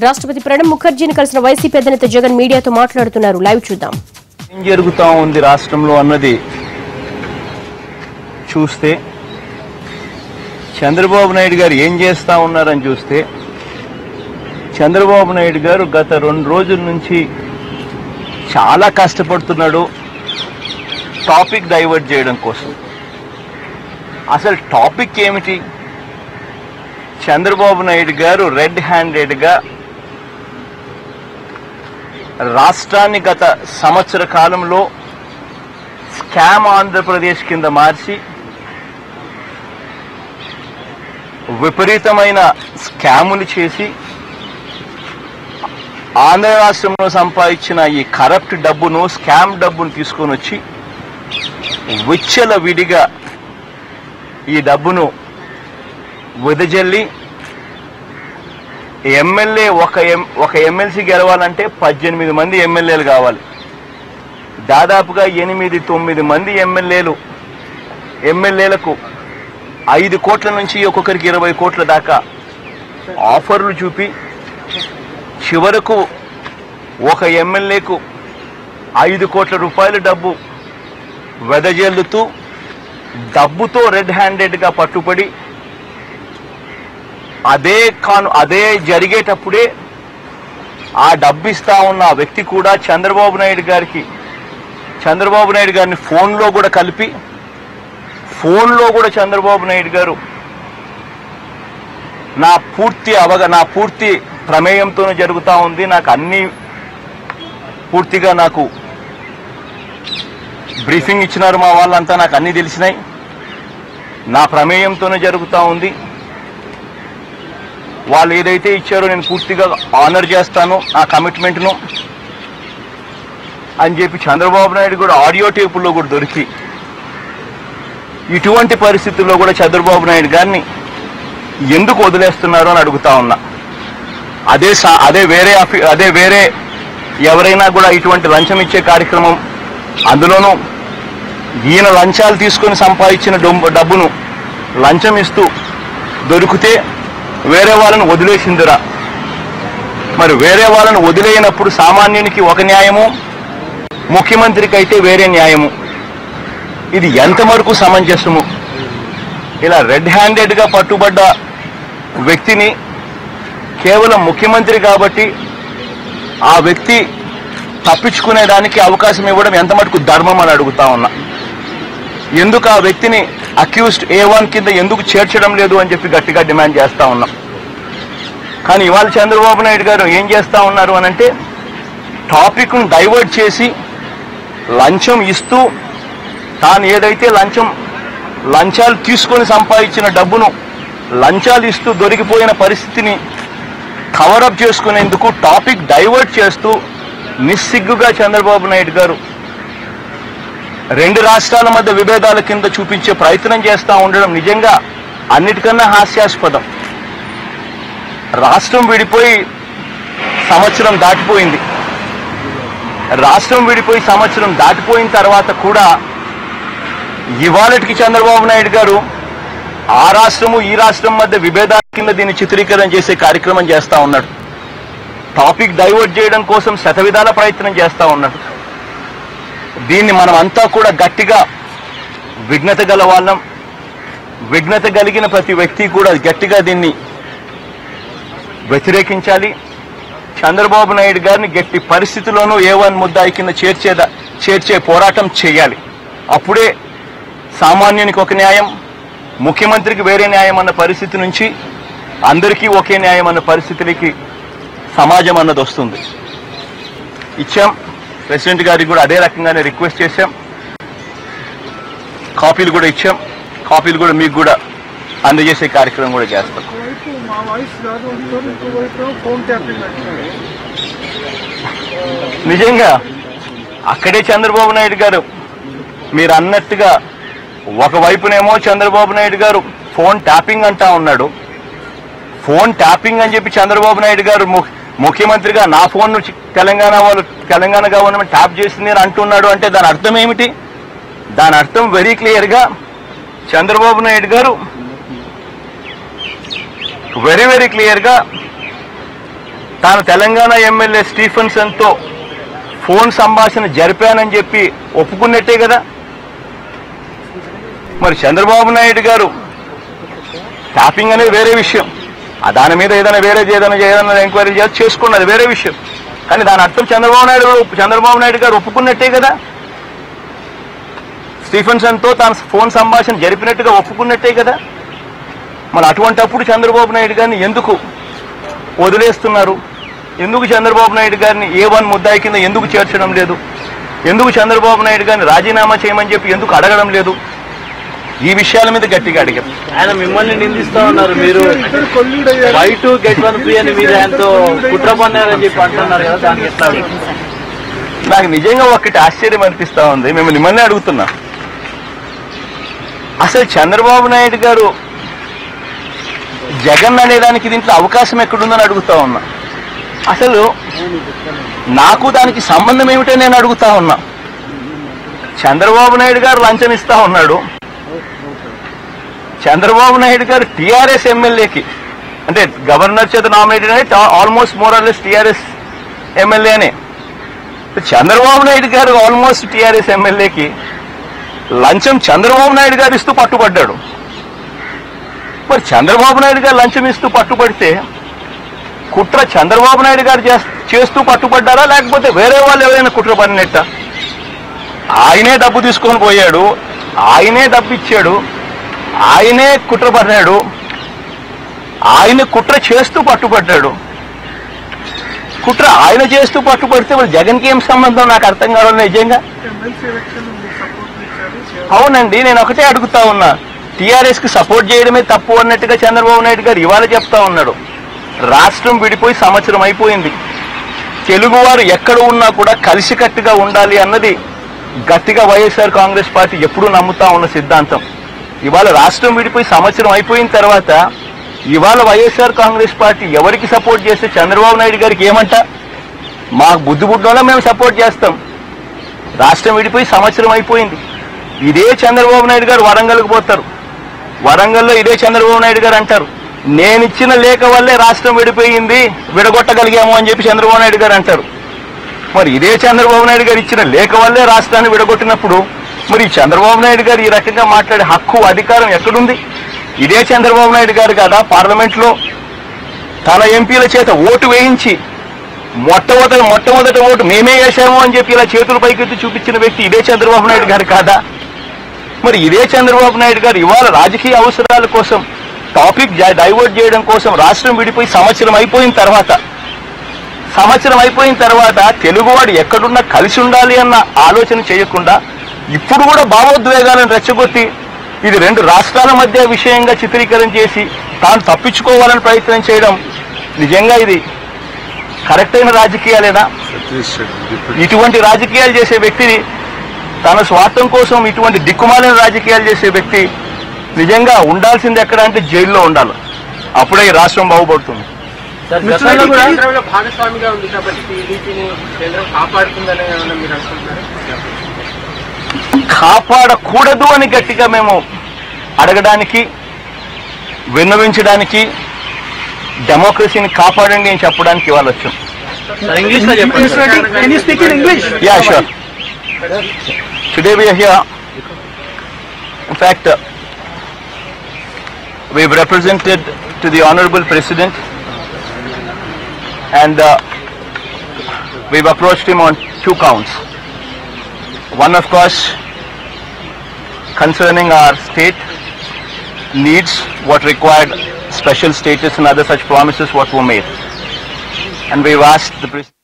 రాష్ట్రపతి ప్రణబ్ ముఖర్జీని కలిసిన వైసీపీ అధినేత జగన్ మీడియాతో మాట్లాడుతున్నారు. లైవ్ చూద్దాం. ఏం జరుగుతా ఉంది రాష్ట్రంలో అన్నది చూస్తే, చంద్రబాబు నాయుడు గారు ఏం చేస్తా ఉన్నారని చూస్తే, చంద్రబాబు నాయుడు గారు గత 2 రోజుల నుంచి చాలా కష్టపడుతున్నాడు టాపిక్ డైవర్ట్ చేయడం కోసం. అసలు టాపిక్ ఏమిటి? చంద్రబాబు నాయుడు గారు రెడ్ హ్యాండెడ్గా రాష్ట్రాన్ని గత సంవత్సర కాలంలో స్కామ్ ఆంధ్రప్రదేశ్ కింద మార్చి విపరీతమైన స్కాములు చేసి ఆంధ్ర రాష్ట్రంలో సంపాదించిన ఈ కరప్ట్ డబ్బును, స్కామ్ డబ్బును తీసుకొని వచ్చి విచ్చల విడిగా ఈ డబ్బును వెదజల్లి ఎమ్మెల్యే ఒక ఎమ్మెల్సీ గెలవాలంటే 18 మంది ఎమ్మెల్యేలు కావాలి. దాదాపుగా 8-9 మంది ఎమ్మెల్యేలకు 5 కోట్ల నుంచి ఒక్కొక్కరికి 20 కోట్ల దాకా ఆఫర్లు చూపి చివరకు ఒక ఎమ్మెల్యేకు 5 కోట్ల రూపాయల డబ్బు వెదజల్లుతూ డబ్బుతో రెడ్ హ్యాండెడ్గా పట్టుబడి అదే జరిగేటప్పుడే ఆ డబ్బు ఇస్తా ఉన్న ఆ వ్యక్తి కూడా చంద్రబాబు నాయుడు గారిని ఫోన్లో కూడా కలిపి, ఫోన్లో కూడా చంద్రబాబు నాయుడు గారు నా పూర్తి ప్రమేయంతోనే జరుగుతూ ఉంది, నాకు అన్ని పూర్తిగా నాకు బ్రీఫింగ్ ఇచ్చినారు మా వాళ్ళంతా, నాకు అన్నీ తెలిసినాయి, నా ప్రమేయంతోనే జరుగుతూ ఉంది, వాళ్ళు ఏదైతే ఇచ్చారో నేను పూర్తిగా ఆనర్ చేస్తాను ఆ కమిట్మెంట్ను అని చెప్పి చంద్రబాబు నాయుడు కూడా ఆడియో టేపుల్లో కూడా దొరికి, ఇటువంటి పరిస్థితుల్లో కూడా చంద్రబాబు నాయుడు గారిని ఎందుకు వదిలేస్తున్నారు అని అడుగుతా ఉన్నా. అదే వేరే ఎవరైనా కూడా ఇటువంటి లంచం ఇచ్చే కార్యక్రమం, అందులోనూ ఈయన లంచాలు తీసుకొని సంపాదించిన డబ్బును లంచం ఇస్తూ దొరికితే వేరే వాళ్ళని వదిలేసిందిరా. మరి వేరే వాళ్ళని వదిలేయనప్పుడు సామాన్యునికి ఒక న్యాయము, ముఖ్యమంత్రికి అయితే వేరే న్యాయము. ఇది ఎంతవరకు సమంజసము? ఇలా రెడ్ హ్యాండెడ్గా పట్టుబడ్డ వ్యక్తిని కేవలం ముఖ్యమంత్రి కాబట్టి ఆ వ్యక్తి తప్పించుకునేదానికి అవకాశం ఇవ్వడం ఎంత మటుకు ధర్మం అని అడుగుతా ఉన్నా. ఎందుకు ఆ వ్యక్తిని అక్యూజ్డ్ A1 కింద ఎందుకు చేర్చడం లేదు అని చెప్పి గట్టిగా డిమాండ్ చేస్తా ఉన్నాం. కానీ ఇవాళ చంద్రబాబు నాయుడు గారు ఏం చేస్తా ఉన్నారు అనంటే, టాపిక్ను డైవర్ట్ చేసి లంచం ఇస్తూ, తాను ఏదైతే లంచాలు తీసుకొని సంపాదించిన డబ్బును లంచాలు ఇస్తూ దొరికిపోయిన పరిస్థితిని కవరప్ చేసుకునేందుకు టాపిక్ డైవర్ట్ చేస్తూ నిస్సిగ్గుగా చంద్రబాబు నాయుడు గారు 2 రాష్ట్రాల మధ్య విభేదాల కింద చూపించే ప్రయత్నం చేస్తూ ఉండడం నిజంగా అన్నిటికన్నా హాస్యాస్పదం. రాష్ట్రం విడిపోయి సంవత్సరం దాటిపోయింది. రాష్ట్రం విడిపోయి సంవత్సరం దాటిపోయిన తర్వాత కూడా ఇవాళటికి చంద్రబాబు నాయుడు గారు ఆ రాష్ట్రము ఈ రాష్ట్రం మధ్య విభేదాల కింద దీన్ని చిత్రీకరణ చేసే కార్యక్రమం చేస్తూ ఉన్నాడు. టాపిక్ డైవర్ట్ చేయడం కోసం శతవిధాల ప్రయత్నం చేస్తూ ఉన్నాడు. దీన్ని మనం అంతా కూడా గట్టిగా విఘ్నత గల వాళ్ళం, విఘ్నత కలిగిన ప్రతి వ్యక్తి కూడా గట్టిగా దీన్ని వ్యతిరేకించాలి. చంద్రబాబు నాయుడు గారిని గట్టి పరిస్థితుల్లోనూ A1 ముద్దాయి కింద చేర్చే పోరాటం చేయాలి. అప్పుడే సామాన్యునికి ఒక న్యాయం, ముఖ్యమంత్రికి వేరే న్యాయం అన్న పరిస్థితి నుంచి అందరికీ ఒకే న్యాయం అన్న పరిస్థితులకి సమాజం అన్నది వస్తుంది. ఇచ్చాం, ప్రెసిడెంట్ గారికి కూడా అదే రకంగానే రిక్వెస్ట్ చేశాం, కాపీలు కూడా ఇచ్చాం, కాపీలు కూడా మీకు కూడా అందజేసే కార్యక్రమం కూడా చేస్తాం. నిజంగా అక్కడే చంద్రబాబు నాయుడు గారు మీరు అన్నట్టుగా ఒకవైపునేమో చంద్రబాబు నాయుడు గారు ఫోన్ ట్యాపింగ్ అంటా ఉన్నాడు. ఫోన్ ట్యాపింగ్ అని చెప్పి చంద్రబాబు నాయుడు గారు ముఖ్యమంత్రిగా నా ఫోన్ నుంచి తెలంగాణ గవర్నమెంట్ ట్యాప్ చేసింది అని అంటున్నాడు. అంటే దాని అర్థం ఏమిటి? దాని అర్థం వెరీ క్లియర్గా చంద్రబాబు నాయుడు గారు వెరీ క్లియర్గా తాను తెలంగాణ ఎమ్మెల్యే స్టీఫెన్సన్తో ఫోన్ సంభాషణ జరిపానని చెప్పి ఒప్పుకున్నట్టే కదా. మరి చంద్రబాబు నాయుడు గారు ట్యాపింగ్ అనేది వేరే విషయం, దాని మీద ఏదైనా ఏదైనా ఎంక్వైరీ చేసుకున్నది వేరే విషయం. కానీ దాని అర్థం చంద్రబాబు నాయుడు గారు ఒప్పుకున్నట్టే కదా. స్టీఫెన్సన్తో తాను ఫోన్ సంభాషణ జరిపినట్టుగా ఒప్పుకున్నట్టే కదా. మరి అటువంటప్పుడు చంద్రబాబు నాయుడు గారిని ఎందుకు వదిలేస్తున్నారు? ఎందుకు చంద్రబాబు నాయుడు గారిని A1 ముద్దాయి కింద ఎందుకు చేర్చడం లేదు? ఎందుకు చంద్రబాబు నాయుడు గారిని రాజీనామా చేయమని చెప్పి ఎందుకు అడగడం లేదు? ఈ విషయాల మీద గట్టిగా అడిగారు. ఆయన మిమ్మల్ని నిందిస్తా ఉన్నారు, మీరు by to get one free అని మీరు ఆయనతో కుట్ర పన్నారని చెప్పి అంటున్నారు కదా, దానికి ఎట్లా? నాకు నిజంగా ఒక్కటి ఆశ్చర్యం అనిపిస్తా ఉంది. మేము మిమ్మల్ని అడుగుతున్నా, అసలు చంద్రబాబు నాయుడు గారు జగన్ అనేదానికి దీంట్లో అవకాశం ఎక్కడుందని అడుగుతా ఉన్నా. అసలు నాకు దానికి సంబంధం ఏమిటో నేను అడుగుతా ఉన్నా. చంద్రబాబు నాయుడు గారు లంచం ఇస్తా ఉన్నాడు. చంద్రబాబు నాయుడు గారు టీఆర్ఎస్ ఎమ్మెల్యేకి, అంటే గవర్నర్ చేత నామినేటెడ్ అయితే ఆల్మోస్ట్ మోరల్లెస్ టీఆర్ఎస్ ఎమ్మెల్యేనే. చంద్రబాబు నాయుడు గారు ఆల్మోస్ట్ టీఆర్ఎస్ ఎమ్మెల్యేకి లంచం చంద్రబాబు నాయుడు గారు ఇస్తూ పట్టుబడ్డాడు. మరి చంద్రబాబు నాయుడు గారు లంచం ఇస్తూ పట్టుబడితే కుట్ర చంద్రబాబు నాయుడు గారు చేస్తూ పట్టుబడ్డారా, లేకపోతే వేరే వాళ్ళు ఎవరైనా కుట్ర పడినట్ట? ఆయనే డబ్బు తీసుకొని పోయాడు, ఆయనే డబ్బు ఇచ్చాడు, ఆయనే కుట్ర పడినాడు, ఆయన కుట్ర చేస్తూ పట్టుబడ్డాడు. కుట్ర ఆయన చేస్తూ పట్టుబడితే మరి జగన్కి ఏం సంబంధం నాకు అర్థం కావాలి నిజంగా. అవునండి, నేను ఒకటే అడుగుతా ఉన్నా, టీఆర్ఎస్ కి సపోర్ట్ చేయడమే తప్పు అన్నట్టుగా చంద్రబాబు నాయుడు గారు ఇవాళ చెప్తా ఉన్నాడు. రాష్ట్రం విడిపోయి సంవత్సరం అయిపోయింది. తెలుగువారు ఎక్కడ ఉన్నా కూడా కలిసికట్టుగా ఉండాలి అన్నది గట్టిగా వైఎస్ఆర్ కాంగ్రెస్ పార్టీ ఎప్పుడూ నమ్ముతా ఉన్న సిద్ధాంతం. ఇవాళ రాష్ట్రం విడిపోయి సంవత్సరం అయిపోయిన తర్వాత ఇవాళ వైఎస్ఆర్ కాంగ్రెస్ పార్టీ ఎవరికి సపోర్ట్ చేస్తే చంద్రబాబు నాయుడు గారికి ఏమంట? మాకు బుద్ధి పుట్టినోళ్ళ మేము సపోర్ట్ చేస్తాం. రాష్ట్రం విడిపోయి సంవత్సరం అయిపోయింది. ఇదే చంద్రబాబు నాయుడు గారు వరంగల్కి పోతారు. వరంగల్లో ఇదే చంద్రబాబు నాయుడు గారు అంటారు, నేనిచ్చిన లేఖ వల్లే రాష్ట్రం విడిపోయింది, విడగొట్టగలిగాము అని చెప్పి చంద్రబాబు నాయుడు గారు అంటారు. మరి ఇదే చంద్రబాబు నాయుడు గారు ఇచ్చిన లేఖ వల్లే రాష్ట్రాన్ని విడగొట్టినప్పుడు మరి చంద్రబాబు నాయుడు గారు ఈ రకంగా మాట్లాడే హక్కు అధికారం ఎక్కడుంది? ఇదే చంద్రబాబు నాయుడు గారు కదా పార్లమెంట్లో తన ఎంపీల చేత ఓటు వేయించి మొట్టమొదటి ఓటు మేమే వేశాము అని చెప్పి ఇలా చేతుల పైకెత్తి చూపించిన వ్యక్తి ఇదే చంద్రబాబు నాయుడు గారు కాదా? మరి ఇదే చంద్రబాబు నాయుడు గారు ఇవాళ రాజకీయ అవసరాల కోసం టాపిక్ డైవర్ట్ చేయడం కోసం రాష్ట్రం విడిపోయి సంవత్సరం అయిపోయిన తర్వాత తెలుగువాడు ఎక్కడున్నా కలిసి ఉండాలి అన్న ఆలోచన చేయకుండా ఇప్పుడు కూడా భావోద్వేగాలను రెచ్చగొట్టి ఇది రెండు రాష్ట్రాల మధ్య విషయంగా చిత్రీకరణ చేసి తాను తప్పించుకోవాలని ప్రయత్నం చేయడం నిజంగా ఇది కరెక్ట్ అయిన రాజకీయాలేనా? ఇటువంటి రాజకీయాలు చేసే వ్యక్తిని, తన స్వార్థం కోసం ఇటువంటి దిక్కుమాలిన రాజకీయాలు చేసే వ్యక్తి నిజంగా ఉండాల్సింది ఎక్కడ అంటే జైల్లో ఉండాలి. అప్పుడే ఈ రాష్ట్రం బాగుపడుతుంది. కాపాడకూడదు అని గట్టిగా మేము అడగడానికి, విన్నవించడానికి, డెమోక్రసీని కాపాడండి అని చెప్పడానికి ఇవాళ వచ్చాం. Yeah, sure. Today we are here. In fact, we've represented to the Honorable President and we've approached him on 2 counts. One, of course, concerning our state needs, what required special status and other such promises what were made. And we've asked the President